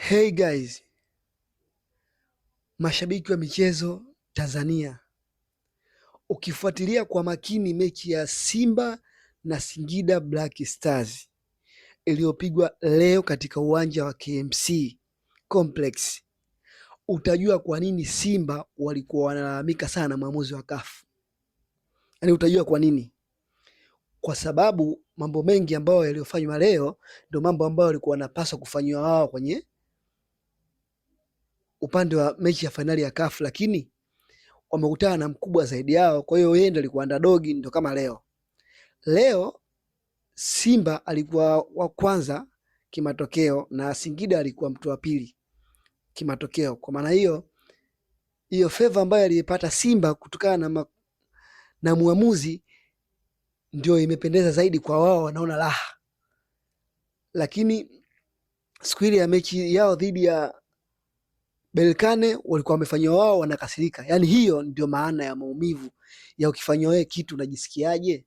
Hey guys, mashabiki wa michezo Tanzania, ukifuatilia kwa makini mechi ya Simba na Singida Black Stars iliyopigwa leo katika uwanja wa KMC Complex, utajua kwa nini Simba walikuwa wanalalamika sana mwamuzi wa CAF. Yaani utajua kwa nini, kwa sababu mambo mengi ambayo yaliyofanywa leo ndio mambo ambayo walikuwa wanapaswa kufanywa wao kwenye upande wa mechi ya fainali ya CAF, lakini wamekutana na mkubwa zaidi yao. Kwa hiyo yeye ndo alikuwa underdog. Ndo kama leo Simba alikuwa wa kwanza kimatokeo na Singida alikuwa mtu wa pili kimatokeo. Kwa maana hiyo favor ambayo alipata Simba kutokana na muamuzi ndio imependeza zaidi kwa wao, wanaona raha. Lakini siku ile ya mechi yao dhidi ya Berkane walikuwa wamefanywa wao wanakasirika. Yaani hiyo ndio maana ya maumivu ya ukifanywa wewe kitu unajisikiaje?